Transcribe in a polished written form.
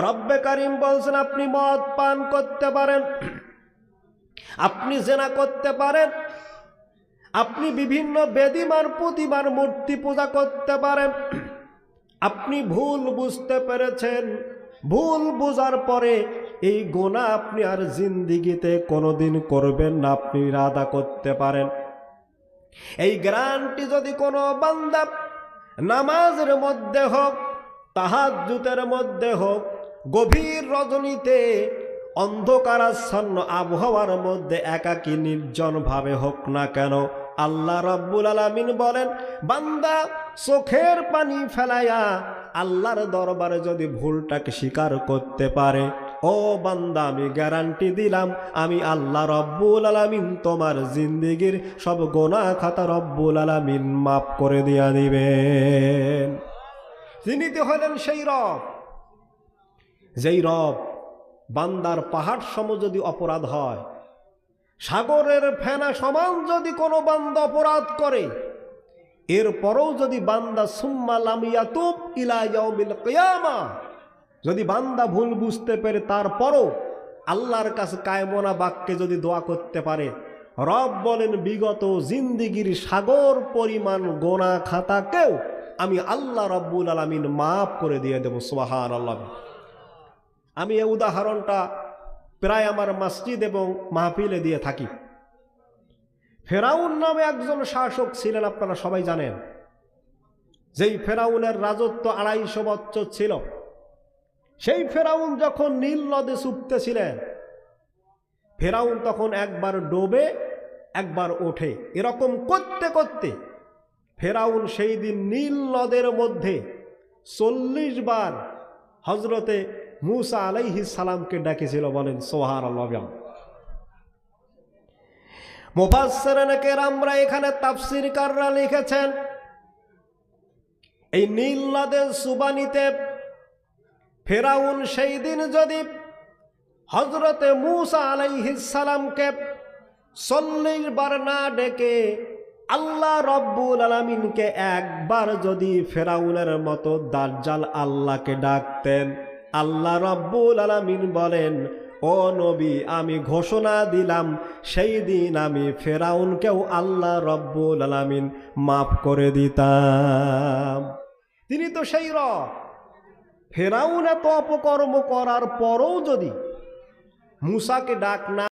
রব্বে কারীম বলছেন আপনি মদ পান করতে পারেন, আপনি জিনা করতে পারেন, আপনি বিভিন্ন বেদিমার প্রতিমার মূর্তি পূজা করতে পারেন। আপনি ভুল বুঝতে পেরেছেন, ভুল বোঝার পরে এই গুনাহ আপনি আর জিন্দেগিতে কোনোদিন করবেন না, আপনি ইরাদা করতে পারেন। এই গ্যারান্টি যদি কোনো বান্দা নামাজের মধ্যে হোক, তাহাজ্জুদের মধ্যে হোক, গভীর রজনীতে অন্ধকারাচ্ছন্ন আবহাওয়ার মধ্যে একাকী নির্জনভাবে হোক না কেন, আল্লাহ রাব্বুল আলামিন বলেন বান্দা চোখের পানি ফেলাইয়া আল্লাহর দরবারে যদি ভুলটাকে স্বীকার করতে পারে, ও বান্দা আমি গ্যারান্টি দিলাম আমি আল্লাহ রাব্বুল আলামিন তোমার জিন্দেগির সব গুনাহ খাতা রাব্বুল আলামিন মাফ করে দিয়া দিবেন। তিনি তো হলেন সেই রব, যেই রব বান্দার পাহাড় সম যদি অপরাধ হয়, সাগরের ফেনা সমান যদি কোনো বান্দা অপরাধ করে, এরপরও যদি বান্দা সুম্মা লাম ইয়াতুব ইলা ইয়াউমিল কিয়ামা, যদি বান্দা ভুল বুঝতে পেরে তারপরও আল্লাহর কাছে কায়মনা বাক্যে যদি দোয়া করতে পারে, রব বলেন বিগত জিন্দেগির সাগর পরিমাণ গোনাহ খাতাকেও আমি আল্লাহ রাব্বুল আলামিন মাফ করে দিয়ে দেব। সুবহানাল্লাহ। আমি এই উদাহরণটা প্রায় আমার মসজিদ এবং মাহফিলে দিয়ে থাকি। ফেরাউন নামে একজন শাসক ছিলেন, আপনারা সবাই জানেন। যেই ফেরাউনের রাজত্ব ২৫০ বছর ছিল, সেই ফেরাউন যখন নীল নদে ছুটতেছিলেন, ফেরাউন তখন একবার ডোবে একবার ওঠে, এরকম করতে করতে ফেরাউন সেই দিন নীল নদের মধ্যে ৪০ বার হজরতে মুসা আলাইহিস সালামকে ডেকেছিল। বলেন সুবহানাল্লাহ। মুফাসসিরিনে কেরামরা এখানে তাফসীরকাররা লিখেছেন, এই নীল নদের সুবানিতে ফেরাউন সেই দিন যদি হজরতে মুসা আলাইহিস সালামকে ৪০ বার না ডেকে আল্লাহ রব্বুল আলামিনকে একবার যদি ফেরাউনের মতো দাজ্জাল আল্লাহকে ডাকতেন, আল্লাহ রব্বুল আলামিন বলেন ও নবী আমি ঘোষণা দিলাম সেই দিন আমি ফেরাউনকেও আল্লাহ রব্বুল আলামিন মাফ করে দিতাম। তিনি তো সেই রব। ফেরাউন এত অপকর্ম করার পরও যদি মুসাকে ডাক না